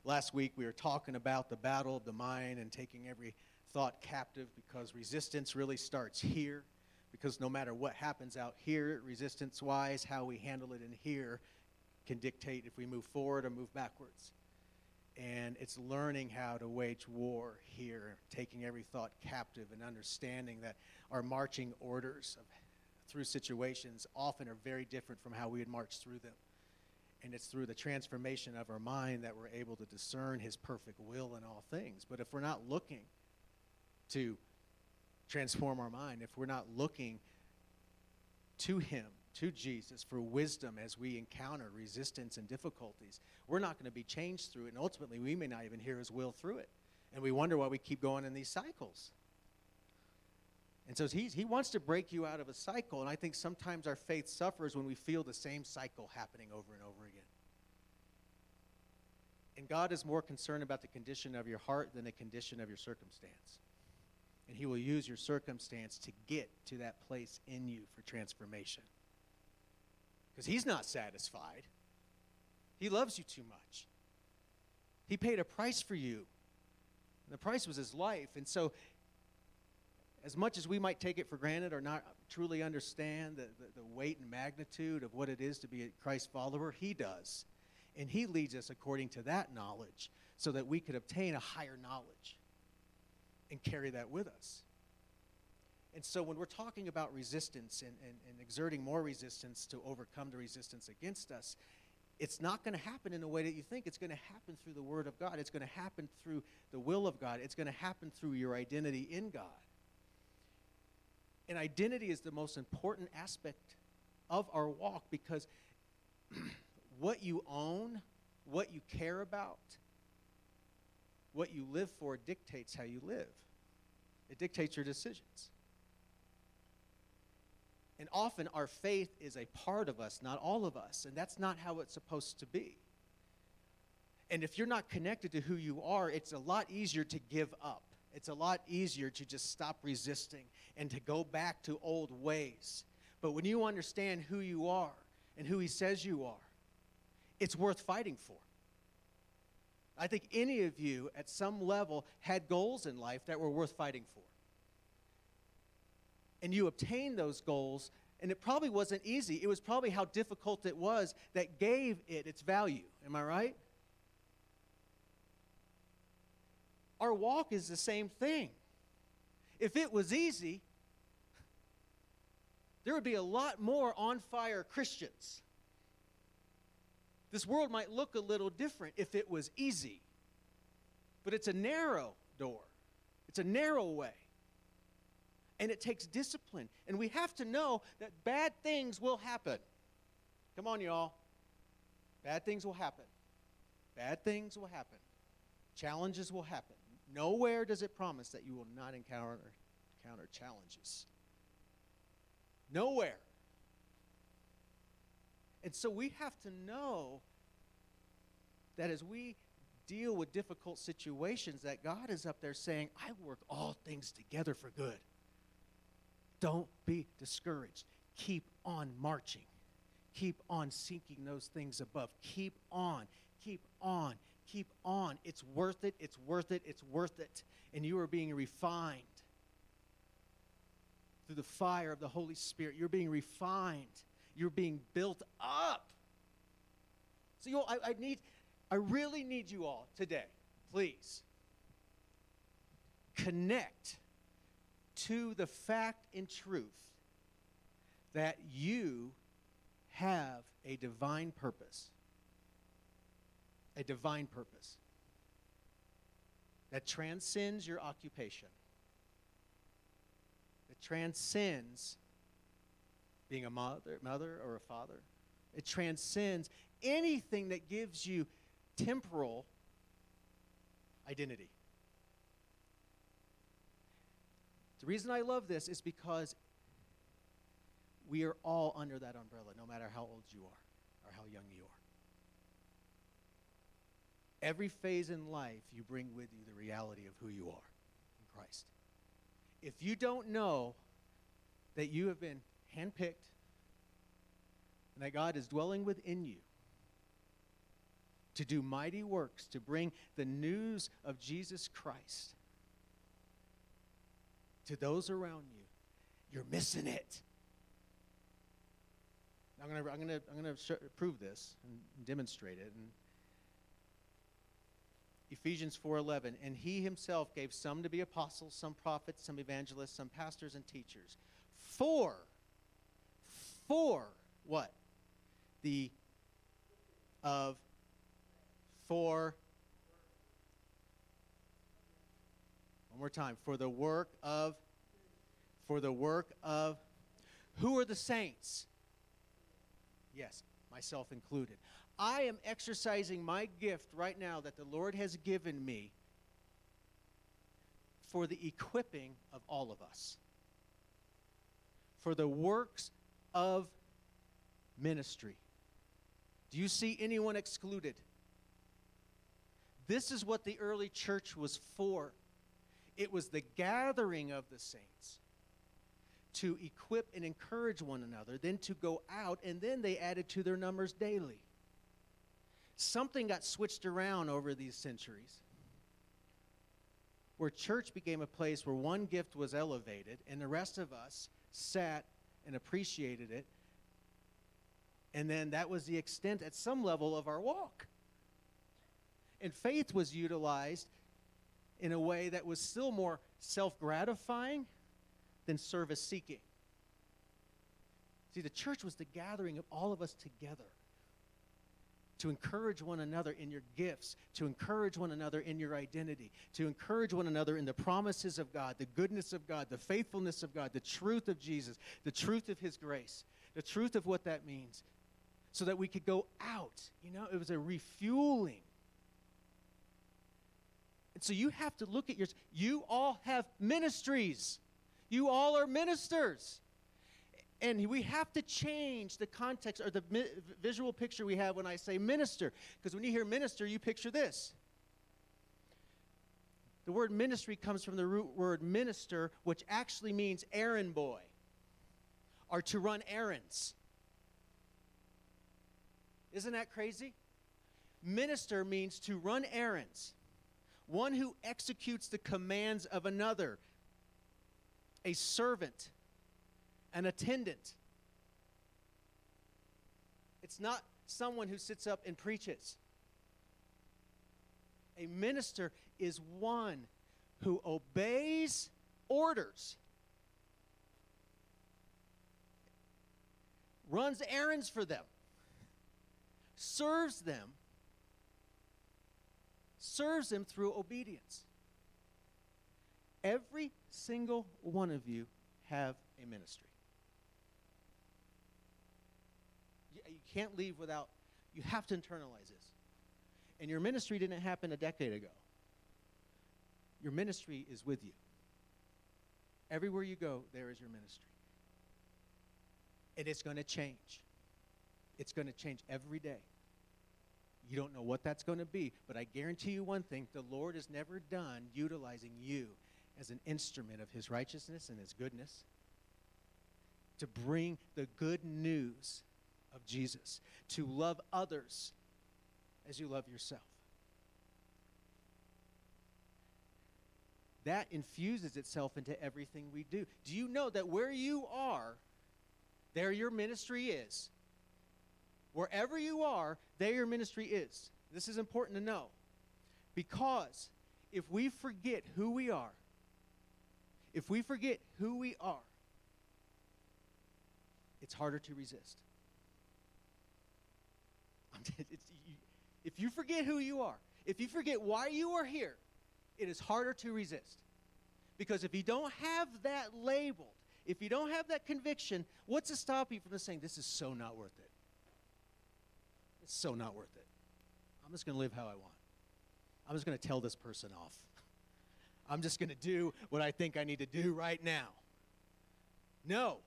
Last week we were talking about the battle of the mind and taking every thought captive, because resistance really starts here. Because no matter what happens out here, resistance-wise, how we handle it in here can dictate if we move forward or move backwards. And it's learning how to wage war here, taking every thought captive and understanding that our marching orders through situations often are very different from how we would march through them. And it's through the transformation of our mind that we're able to discern his perfect will in all things. But if we're not looking to transform our mind, if we're not looking to him, to Jesus, for wisdom as we encounter resistance and difficulties, we're not going to be changed through it. And ultimately, we may not even hear his will through it. And we wonder why we keep going in these cycles. And so he wants to break you out of a cycle. And I think sometimes our faith suffers when we feel the same cycle happening over and over again. And God is more concerned about the condition of your heart than the condition of your circumstance. And he will use your circumstance to get to that place in you for transformation. Because he's not satisfied. He loves you too much. He paid a price for you. And the price was his life. And so, as much as we might take it for granted or not truly understand the weight and magnitude of what it is to be a Christ follower, he does. And he leads us according to that knowledge so that we could obtain a higher knowledge and carry that with us. And so when we're talking about resistance and exerting more resistance to overcome the resistance against us, it's not going to happen in the way that you think. It's going to happen through the Word of God. It's going to happen through the will of God. It's going to happen through your identity in God. And identity is the most important aspect of our walk, because what you own, what you care about, what you live for dictates how you live. It dictates your decisions. And often our faith is a part of us, not all of us. And that's not how it's supposed to be. And if you're not connected to who you are, it's a lot easier to give up. It's a lot easier to just stop resisting and to go back to old ways. But when you understand who you are and who he says you are, it's worth fighting for. I think any of you at some level had goals in life that were worth fighting for. And you obtained those goals, and it probably wasn't easy. It was probably how difficult it was that gave it its value. Am I right? Our walk is the same thing. If it was easy, there would be a lot more on-fire Christians. This world might look a little different if it was easy. But it's a narrow door. It's a narrow way. And it takes discipline. And we have to know that bad things will happen. Come on, y'all. Bad things will happen. Bad things will happen. Challenges will happen. Nowhere does it promise that you will not encounter challenges. Nowhere. And so we have to know that as we deal with difficult situations, that God is up there saying, I work all things together for good. Don't be discouraged. Keep on marching. Keep on seeking those things above. Keep on. Keep on. Keep on. It's worth it. It's worth it. It's worth it. And you are being refined through the fire of the Holy Spirit. You're being refined. You're being built up. So I really need you all today, please, connect to the fact and truth that you have a divine purpose. A divine purpose that transcends your occupation, that transcends being a mother or a father. It transcends anything that gives you temporal identity. The reason I love this is because we are all under that umbrella, no matter how old you are or how young you are. Every phase in life, you bring with you the reality of who you are in Christ. If you don't know that you have been handpicked and that God is dwelling within you, to do mighty works, to bring the news of Jesus Christ to those around you, you're missing it. I'm going to prove this and demonstrate it. And Ephesians 4:11, and he himself gave some to be apostles, some prophets, some evangelists, some pastors and teachers. For what? One more time. For the work of, who are the saints? Yes, myself included. I am exercising my gift right now that the Lord has given me for the equipping of all of us, for the works of ministry. Do you see anyone excluded? This is what the early church was for. It was the gathering of the saints to equip and encourage one another, then to go out, and then they added to their numbers daily. Something got switched around over these centuries, where church became a place where one gift was elevated, and the rest of us sat and appreciated it, and then that was the extent at some level of our walk. And faith was utilized in a way that was still more self-gratifying than service-seeking. See, the church was the gathering of all of us together to encourage one another in your gifts, to encourage one another in your identity, to encourage one another in the promises of God, the goodness of God, the faithfulness of God, the truth of Jesus, the truth of his grace, the truth of what that means, so that we could go out. You know, it was a refueling. And so you have to look at yours. You all have ministries. You all are ministers. And we have to change the context or the visual picture we have when I say minister. Because when you hear minister, you picture this. The word ministry comes from the root word minister, which actually means errand boy, or to run errands. Isn't that crazy? Minister means to run errands. One who executes the commands of another. A servant, an attendant. It's not someone who sits up and preaches. A minister is one who obeys orders, runs errands for them, serves them through obedience. Every single one of you have a ministry. You can't leave without, you have to internalize this. And your ministry didn't happen a decade ago. Your ministry is with you. Everywhere you go, there is your ministry. And it's going to change. It's going to change every day. You don't know what that's going to be, but I guarantee you one thing, the Lord is never done utilizing you as an instrument of his righteousness and his goodness to bring the good news of Jesus, to love others as you love yourself. That infuses itself into everything we do. Do you know that where you are, there your ministry is? Wherever you are, there your ministry is. This is important to know. Because if we forget who we are, it's harder to resist. If you forget who you are, if you forget why you are here, it is harder to resist. Because if you don't have that labeled, if you don't have that conviction, what's to stop you from saying, this is so not worth it? It's so not worth it. I'm just going to live how I want. I'm just going to tell this person off. I'm just going to do what I think I need to do right now. No.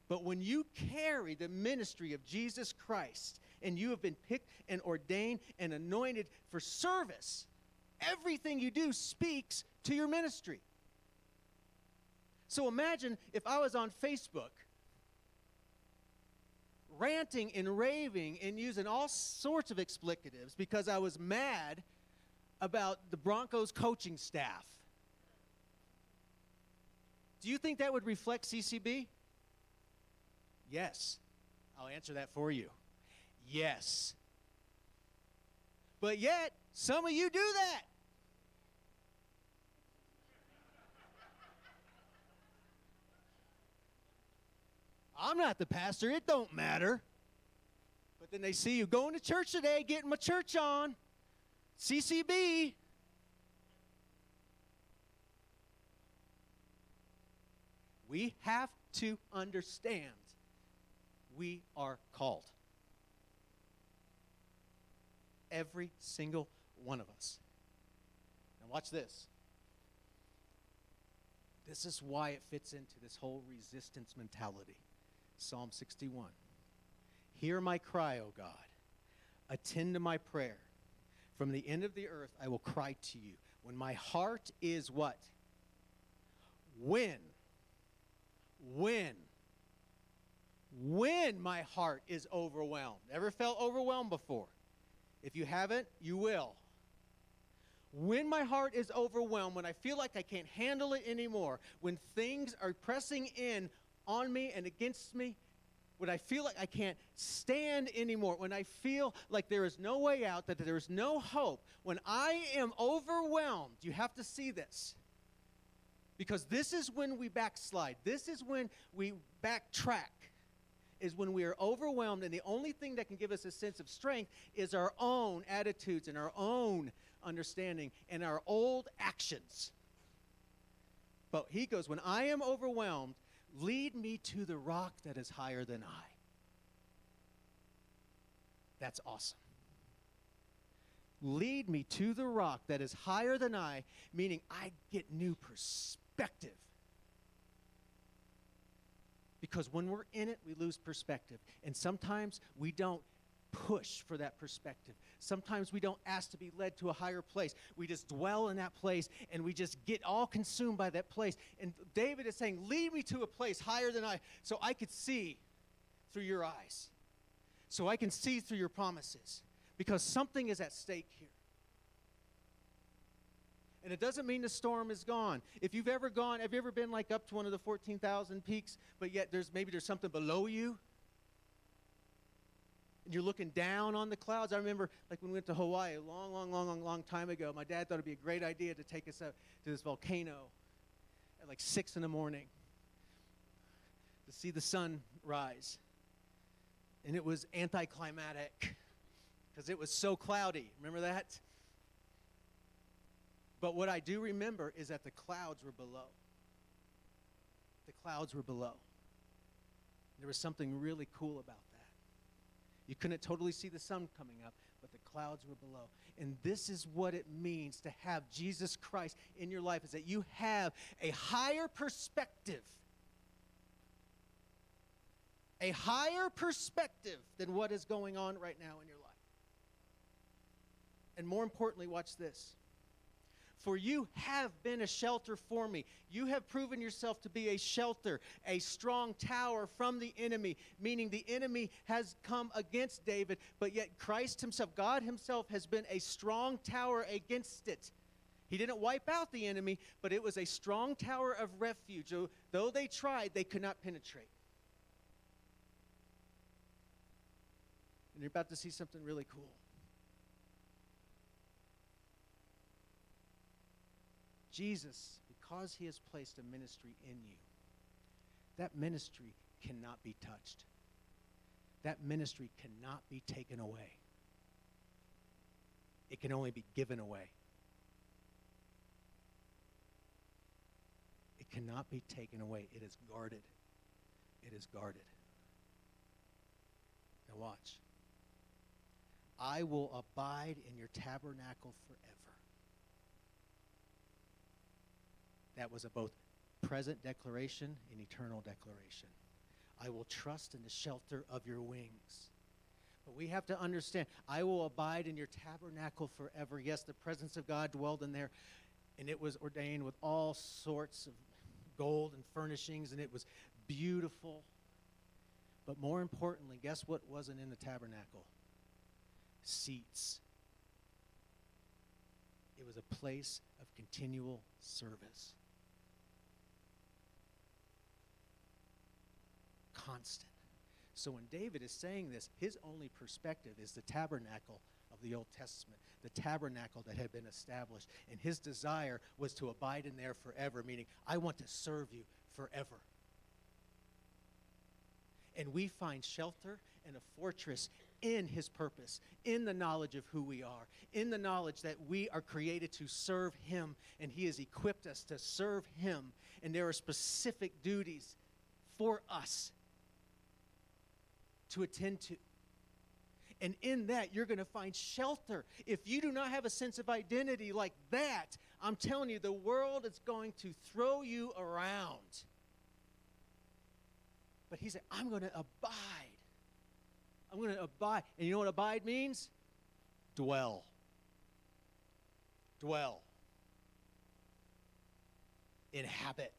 But when you carry the ministry of Jesus Christ and you have been picked and ordained and anointed for service, everything you do speaks to your ministry. So imagine if I was on Facebook ranting and raving and using all sorts of explicatives because I was mad about the Broncos coaching staff. Do you think that would reflect CCB? Yes. I'll answer that for you. Yes. But yet, some of you do that. I'm not the pastor. It don't matter. But then they see you going to church today, getting my church on. CCB. We have to understand we are called. Every single one of us. Now watch this. This is why it fits into this whole resistance mentality. Psalm 61. Hear my cry, O God. Attend to my prayer. From the end of the earth I will cry to you. When my heart is what? When my heart is overwhelmed. Ever felt overwhelmed before? If you haven't, you will. When my heart is overwhelmed, when I feel like I can't handle it anymore, when things are pressing in on me and against me, when I feel like I can't stand anymore, when I feel like there is no way out, that there is no hope, when I am overwhelmed, you have to see this. Because this is when we backslide. This is when we backtrack, is when we are overwhelmed, and the only thing that can give us a sense of strength is our own attitudes and our own understanding and our old actions. But he goes, when I am overwhelmed, lead me to the rock that is higher than I. That's awesome. Lead me to the rock that is higher than I, meaning I get new perspective. Because when we're in it, we lose perspective. And sometimes we don't push for that perspective. Sometimes we don't ask to be led to a higher place. We just dwell in that place, and we just get all consumed by that place. And David is saying, lead me to a place higher than I, so I could see through your eyes. So I can see through your promises. Because something is at stake here. And it doesn't mean the storm is gone. If you've ever gone, have you ever been like up to one of the 14,000 peaks, but yet there's something below you? And you're looking down on the clouds. I remember like when we went to Hawaii a long time ago, my dad thought it'd be a great idea to take us up to this volcano at like 6 in the morning to see the sun rise. And it was anticlimactic because it was so cloudy. Remember that? But what I do remember is that the clouds were below. The clouds were below. There was something really cool about that. You couldn't totally see the sun coming up, but the clouds were below. And this is what it means to have Jesus Christ in your life, is that you have a higher perspective. A higher perspective than what is going on right now in your life. And more importantly, watch this. For you have been a shelter for me. You have proven yourself to be a shelter, a strong tower from the enemy, meaning the enemy has come against David, but yet Christ himself, God himself, has been a strong tower against it. He didn't wipe out the enemy, but it was a strong tower of refuge. Though they tried, they could not penetrate. And you're about to see something really cool. Jesus, because he has placed a ministry in you, that ministry cannot be touched. That ministry cannot be taken away. It can only be given away. It cannot be taken away. It is guarded. It is guarded. Now watch. I will abide in your tabernacle forever. That was a both present declaration and eternal declaration. I will trust in the shelter of your wings. But we have to understand, I will abide in your tabernacle forever. Yes, the presence of God dwelled in there, and it was ordained with all sorts of gold and furnishings, and it was beautiful. But more importantly, guess what wasn't in the tabernacle? Seats. It was a place of continual service. Constant. So when David is saying this, his only perspective is the tabernacle of the Old Testament, the tabernacle that had been established. And his desire was to abide in there forever, meaning, I want to serve you forever. And we find shelter and a fortress in his purpose, in the knowledge of who we are, in the knowledge that we are created to serve him, and he has equipped us to serve him. And there are specific duties for us to attend to. And in that, you're going to find shelter. If you do not have a sense of identity like that, I'm telling you, the world is going to throw you around. But he said, I'm going to abide. I'm going to abide. And you know what abide means? Dwell. Dwell. Inhabit.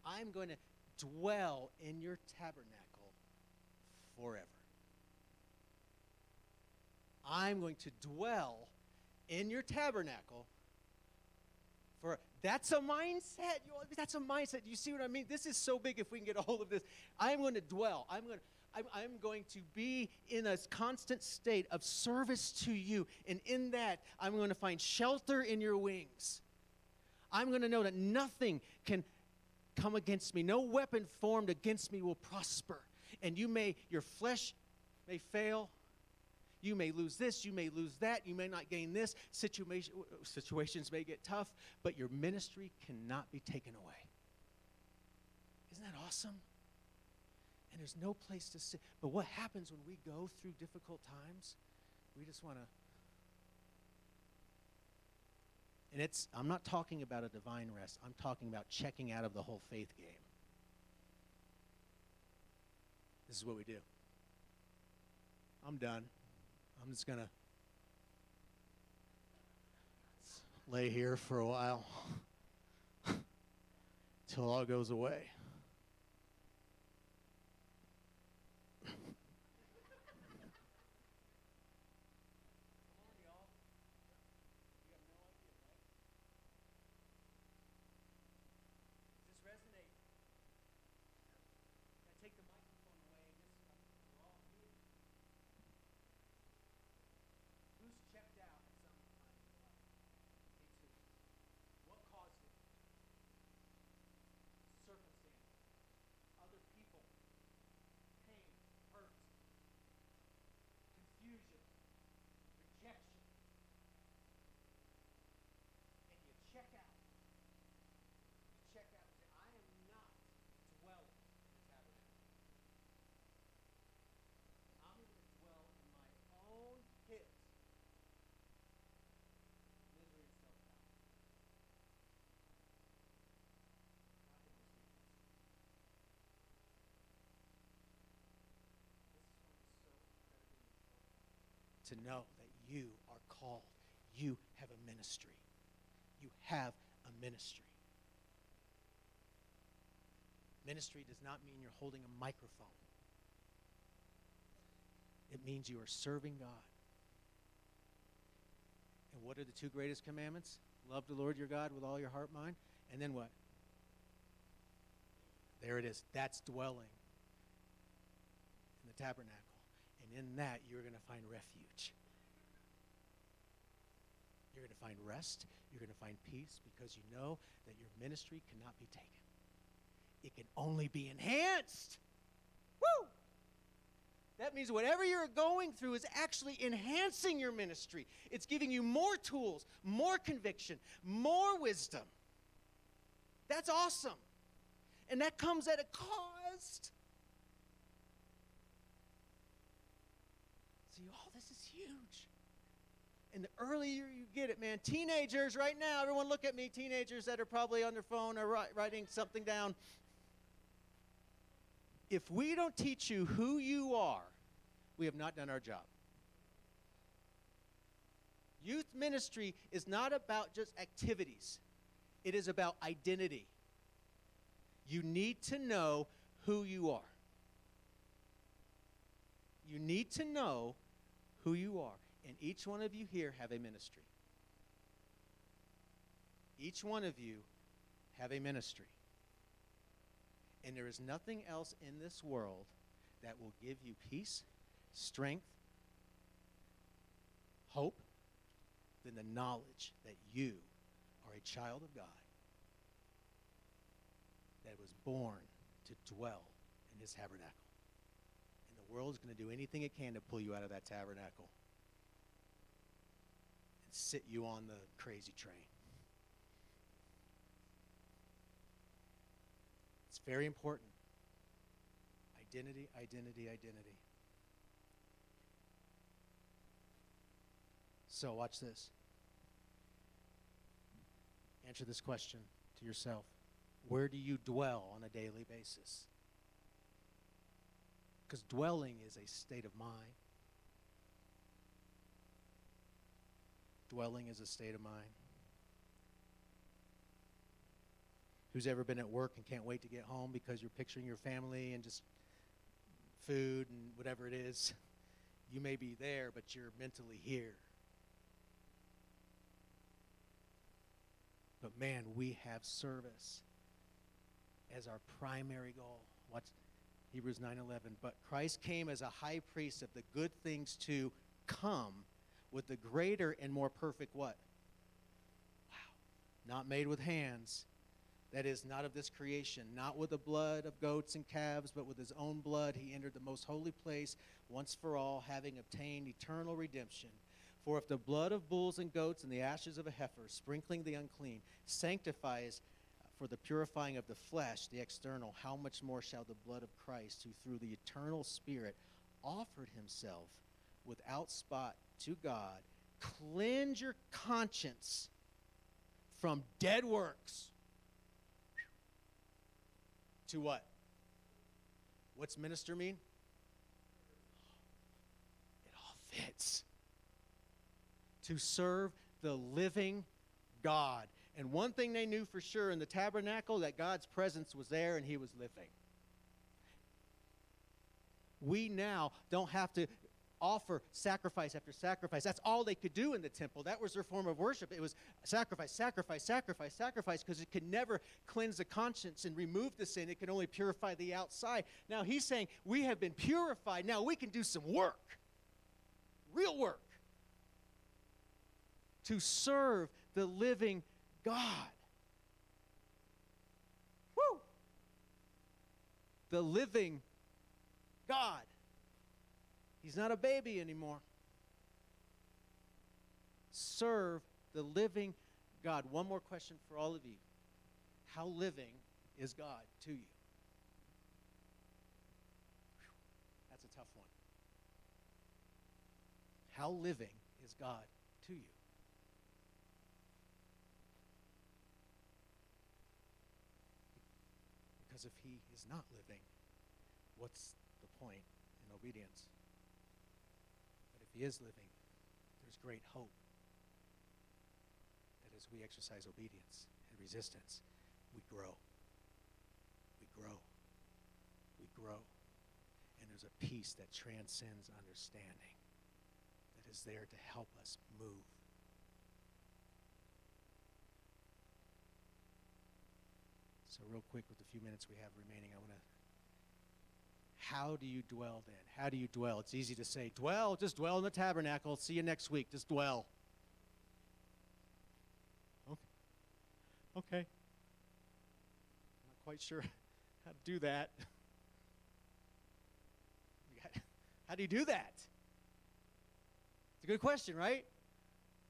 I'm going to dwell in your tabernacle forever. I'm going to dwell in your tabernacle for. That's a mindset. That's a mindset. You see what I mean? This is so big if we can get a hold of this. I'm going to dwell. I'm going to be in a constant state of service to you. And in that, I'm going to find shelter in your wings. I'm going to know that nothing can come against me. No weapon formed against me will prosper. And your flesh may fail. You may lose this, you may lose that, you may not gain this. Situations may get tough, but your ministry cannot be taken away. Isn't that awesome? And there's no place to sit. But what happens when we go through difficult times? We just want to. And I'm not talking about a divine rest. I'm talking about checking out of the whole faith game. This is what we do. I'm done. I'm just going to lay here for a while till all goes away. To know that you are called. You have a ministry. You have a ministry. Ministry does not mean you're holding a microphone. It means you are serving God. And what are the two greatest commandments? Love the Lord your God with all your heart, mind. And then what? There it is. That's dwelling in the tabernacle. And in that, you're going to find refuge. You're going to find rest. You're going to find peace because you know that your ministry cannot be taken. It can only be enhanced. Woo! That means whatever you're going through is actually enhancing your ministry. It's giving you more tools, more conviction, more wisdom. That's awesome. And that comes at a cost. See, oh, this is huge. And the earlier you get it, man, teenagers right now, everyone look at me, teenagers that are probably on their phone or writing something down. If we don't teach you who you are, we have not done our job. Youth ministry is not about just activities. It is about identity. You need to know who you are. You need to know who you are. And each one of you here have a ministry. Each one of you have a ministry. And there is nothing else in this world that will give you peace, strength, hope, than the knowledge that you are a child of God that was born to dwell in his tabernacle. And the world is going to do anything it can to pull you out of that tabernacle and sit you on the crazy train. It's very important. Identity, identity, identity. So watch this. Answer this question to yourself. Where do you dwell on a daily basis? Because dwelling is a state of mind. Dwelling is a state of mind. Who's ever been at work and can't wait to get home because you're picturing your family and just food and whatever it is? You may be there, but you're mentally here. But man, we have service as our primary goal. Watch Hebrews 9:11. But Christ came as a high priest of the good things to come with the greater and more perfect what? Wow. Not made with hands. That is, not of this creation, not with the blood of goats and calves, but with his own blood he entered the most holy place once for all, having obtained eternal redemption. For if the blood of bulls and goats and the ashes of a heifer, sprinkling the unclean, sanctifies for the purifying of the flesh, the external, how much more shall the blood of Christ, who through the eternal Spirit offered himself without spot to God, cleanse your conscience from dead works? To what? What's minister mean? It all fits. To serve the living God. And one thing they knew for sure in the tabernacle, that God's presence was there and he was living. We now don't have to offer sacrifice after sacrifice. That's all they could do in the temple. That was their form of worship. It was sacrifice, sacrifice, sacrifice, sacrifice, because it could never cleanse the conscience and remove the sin. It could only purify the outside. Now he's saying we have been purified. Now we can do some work, real work, to serve the living God. Woo! The living God. He's not a baby anymore. Serve the living God. One more question for all of you. How living is God to you? That's a tough one. How living is God to you? Because if he is not living, what's the point in obedience? But if he is living, there's great hope that as we exercise obedience and resistance, we grow. We grow. We grow. And there's a peace that transcends understanding that is there to help us move. So real quick, with the few minutes we have remaining, I want to, how do you dwell then? How do you dwell? It's easy to say, dwell, just dwell in the tabernacle. See you next week. Just dwell. Okay. I'm not quite sure how to do that. How do you do that? It's a good question, right?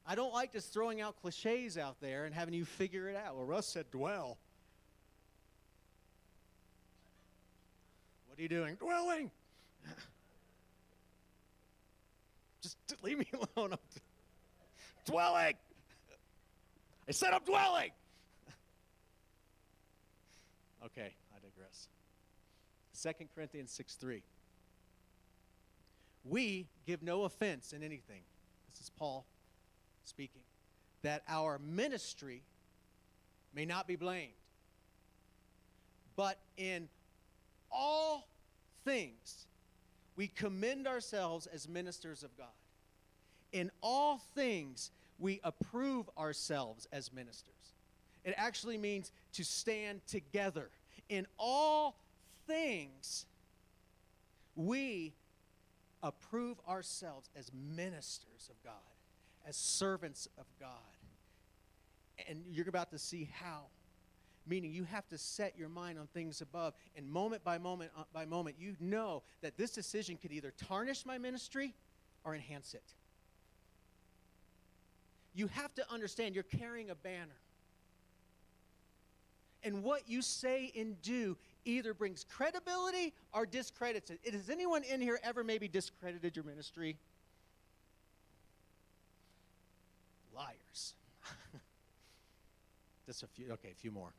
I don't like just throwing out cliches out there and having you figure it out. Well, Russ said dwell. What are you doing? Dwelling. Just leave me alone. I'm dwelling. I said I'm dwelling. Okay, I digress. 2 Corinthians 6:3. We give no offense in anything. This is Paul speaking. That our ministry may not be blamed, but in all things, we commend ourselves as ministers of God. In all things, we approve ourselves as ministers. It actually means to stand together. In all things, we approve ourselves as ministers of God, as servants of God. And you're about to see how. Meaning you have to set your mind on things above. And moment by moment, you know that this decision could either tarnish my ministry or enhance it. You have to understand you're carrying a banner. And what you say and do either brings credibility or discredits it. Has anyone in here ever maybe discredited your ministry? Liars. Just a few, okay, a few more.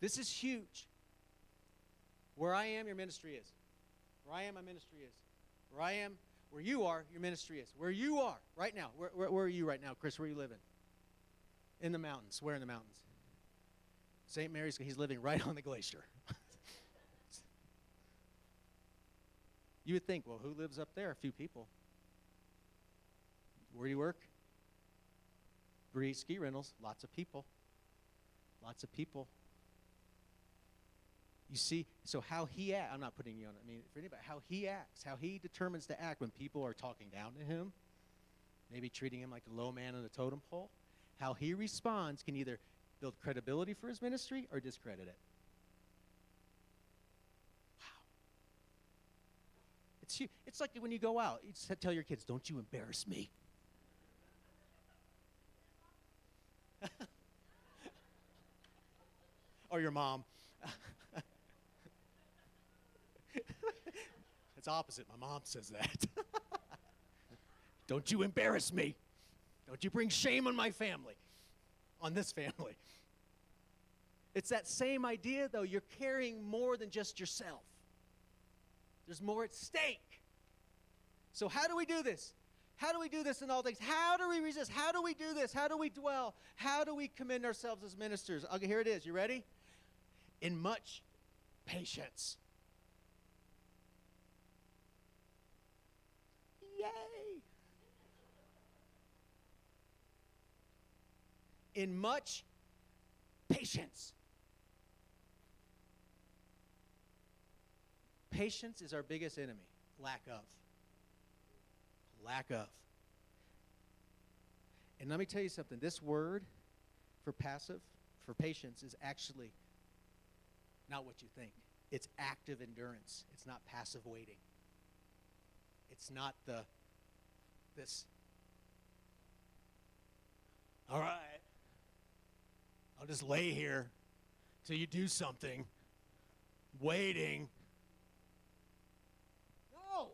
This is huge. Where I am, your ministry is. Where I am, my ministry is. Where I am, where you are, your ministry is. Where you are right now. Where are you right now, Chris? Where are you living? In the mountains. Where in the mountains? St. Mary's, he's living right on the glacier. You would think, well, who lives up there? A few people. Where do you work? Breeze Ski Rentals. Lots of people. Lots of people. You see, so how he acts, I'm not putting you on it, I mean, for anybody, how he acts, how he determines to act when people are talking down to him, maybe treating him like a low man on the totem pole, how he responds can either build credibility for his ministry or discredit it. Wow. It's huge. It's like when you go out, you just tell your kids, don't you embarrass me. Or your mom. It's opposite. My mom says that. Don't you embarrass me. Don't you bring shame on my family, on this family. It's that same idea, though. You're carrying more than just yourself. There's more at stake. So how do we do this? How do we do this in all things? How do we resist? How do we do this? How do we dwell? How do we commend ourselves as ministers? Okay, here it is. You ready? In much patience. Yay! In much patience. Patience is our biggest enemy. Lack of. Lack of. And let me tell you something. This word for patience, is actually not what you think. It's active endurance. It's not passive waiting. It's not this, all right, I'll just lay here till you do something, waiting. No.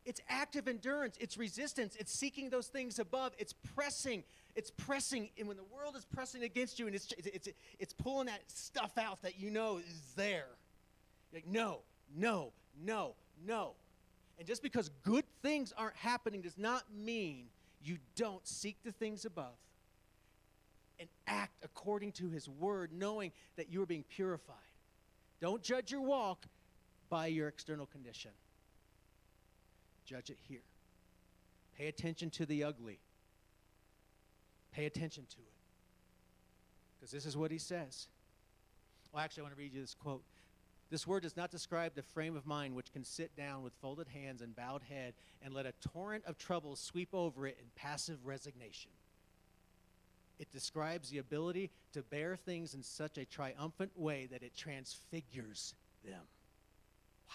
It's active endurance. It's resistance. It's seeking those things above. It's pressing. It's pressing. And when the world is pressing against you and it's pulling that stuff out that you know is there. You're like, no, no, no, no. And just because good things aren't happening does not mean you don't seek the things above and act according to his word, knowing that you are being purified. Don't judge your walk by your external condition. Judge it here. Pay attention to the ugly. Pay attention to it. Because this is what he says. Well, actually, I want to read you this quote. This word does not describe the frame of mind which can sit down with folded hands and bowed head and let a torrent of troubles sweep over it in passive resignation. It describes the ability to bear things in such a triumphant way that it transfigures them. Wow.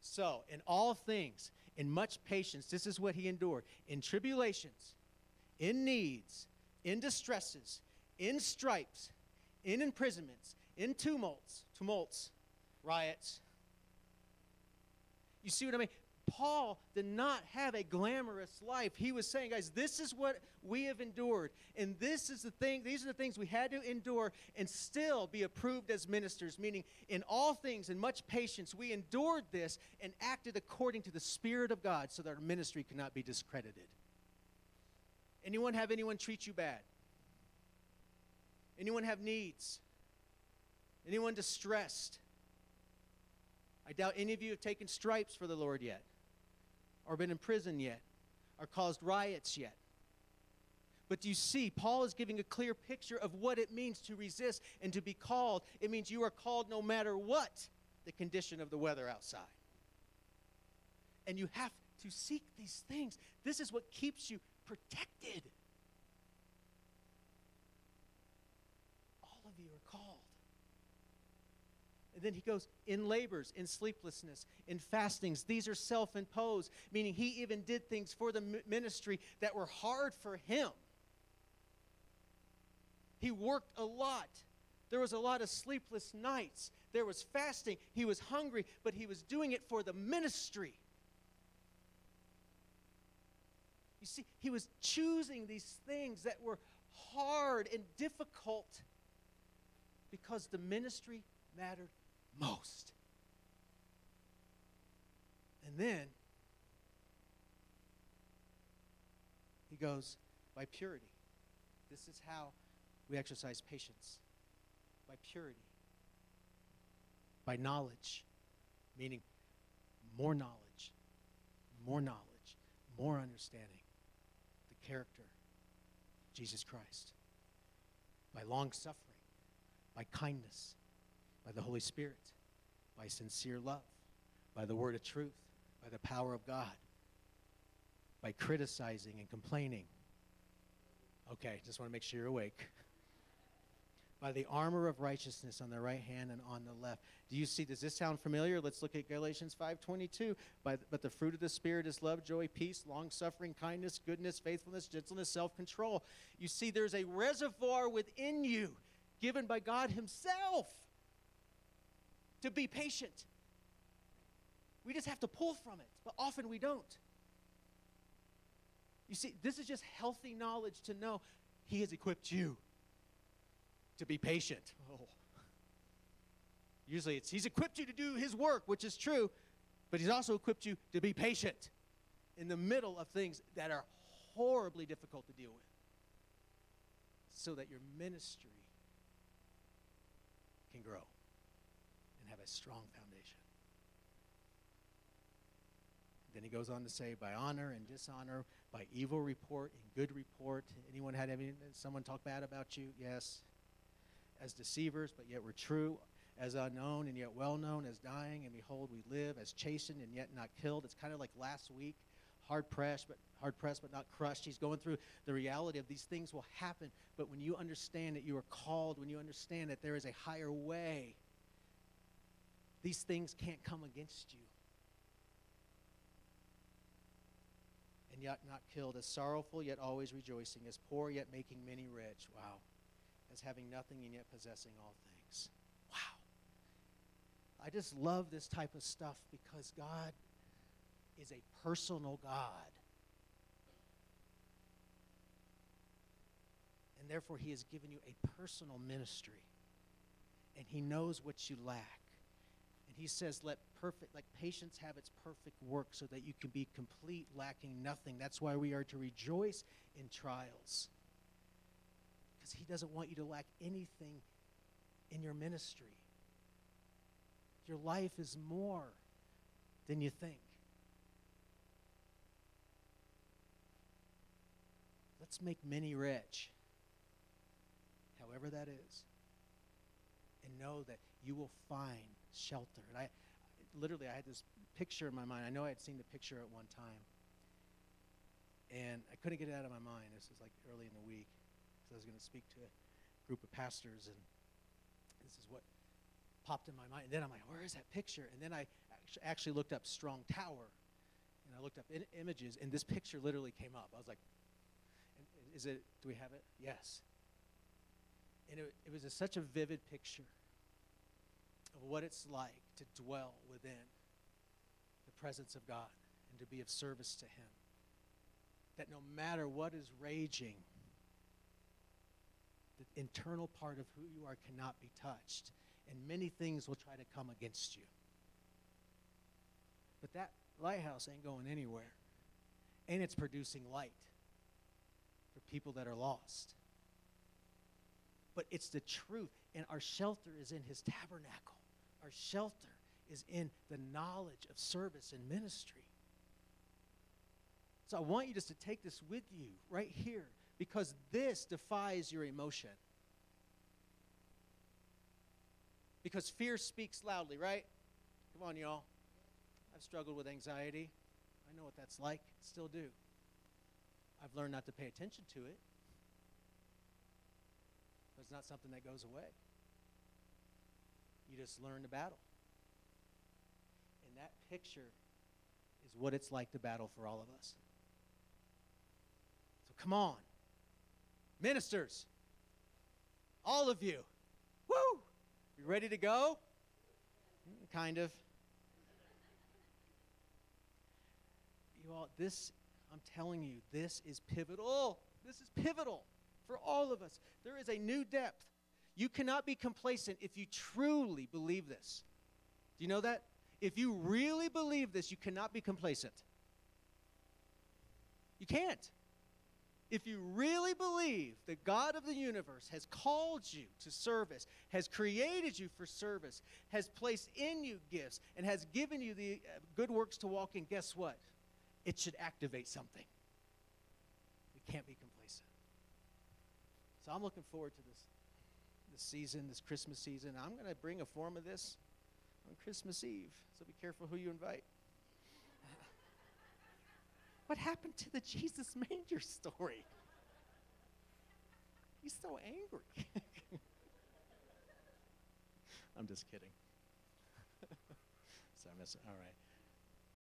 So, in all things, in much patience, this is what he endured. In tribulations, in needs, in distresses, in stripes, in imprisonments, in tumults, riots. You see what I mean? Paul did not have a glamorous life. He was saying, guys, this is what we have endured. And this is the thing, these are the things we had to endure and still be approved as ministers, meaning in all things, in much patience, we endured this and acted according to the Spirit of God so that our ministry could not be discredited. Anyone have anyone treat you bad? Anyone have needs? Anyone distressed? I doubt any of you have taken stripes for the Lord yet, or been in prison yet, or caused riots yet. But do you see, Paul is giving a clear picture of what it means to resist and to be called. It means you are called no matter what the condition of the weather outside. And you have to seek these things. This is what keeps you protected. All of you are called. And then he goes, in labors, in sleeplessness, in fastings. These are self-imposed, meaning he even did things for the ministry that were hard for him. He worked a lot. There was a lot of sleepless nights. There was fasting. He was hungry, but he was doing it for the ministry. You see, he was choosing these things that were hard and difficult because the ministry mattered most. And then he goes, by purity. This is how we exercise patience. By purity. By knowledge. Meaning more knowledge, more understanding. The character of Jesus Christ. By long suffering. By kindness. By the Holy Spirit. By sincere love. By the word of truth. By the power of God. By criticizing and complaining. Okay, just want to make sure you're awake. By the armor of righteousness on the right hand and on the left. Do you see, does this sound familiar? Let's look at Galatians 5:22. But the fruit of the Spirit is love, joy, peace, long-suffering, kindness, goodness, faithfulness, gentleness, self-control. You see, there's a reservoir within you given by God himself to be patient. We just have to pull from it, but often we don't. You see, this is just healthy knowledge to know he has equipped you to be patient. Oh. Usually he's equipped you to do his work, which is true, but he's also equipped you to be patient in the middle of things that are horribly difficult to deal with so that your ministry can grow and have a strong foundation. Then he goes on to say, by honor and dishonor, by evil report and good report. Anyone had someone talk bad about you? Yes. As deceivers, but yet we're true. As unknown and yet well known. As dying and behold we live. As chastened and yet not killed. It's kind of like last week. Hard pressed but not crushed. He's going through the reality of these things will happen. But when you understand that you are called, when you understand that there is a higher way, these things can't come against you. And yet not killed, as sorrowful, yet always rejoicing, as poor, yet making many rich. Wow. As having nothing and yet possessing all things. Wow. I just love this type of stuff because God is a personal God. And therefore, he has given you a personal ministry. And he knows what you lack. And he says, let patience have its perfect work so that you can be complete, lacking nothing. That's why we are to rejoice in trials. Because he doesn't want you to lack anything in your ministry. Your life is more than you think. Let's make many rich, however that is, and know that you will find shelter. And I had this picture in my mind. I know I had seen the picture at one time, and I couldn't get it out of my mind. This was like early in the week, because I was going to speak to a group of pastors, and this is what popped in my mind. And then I'm like, where is that picture? And then I actually looked up Strong Tower, and I looked up images, and this picture literally came up. I was like, do we have it? Yes. And it was such a vivid picture of what it's like to dwell within the presence of God and to be of service to him. That no matter what is raging, the internal part of who you are cannot be touched. And many things will try to come against you. But that lighthouse ain't going anywhere. And it's producing light for people that are lost. but it's the truth. And our shelter is in his tabernacle. Our shelter is in the knowledge of service and ministry. So I want you just to take this with you right here, because this defies your emotion. Because fear speaks loudly, right? Come on, y'all. I've struggled with anxiety. I know what that's like. Still do. I've learned not to pay attention to it. But it's not something that goes away. You just learn to battle. And that picture is what it's like to battle for all of us. So come on. Ministers. All of you. Woo! You ready to go? Kind of. You all, I'm telling you, this is pivotal. This is pivotal for all of us. There is a new depth. You cannot be complacent if you truly believe this. Do you know that? If you really believe this, you cannot be complacent. You can't. If you really believe that God of the universe has called you to service, has created you for service, has placed in you gifts, and has given you the good works to walk in, guess what? It should activate something. We can't be complacent. So I'm looking forward to this season, this Christmas season. I'm going to bring a form of this on Christmas Eve, so be careful who you invite. What happened to the Jesus manger story? He's so angry. I'm just kidding. So I miss it. All right.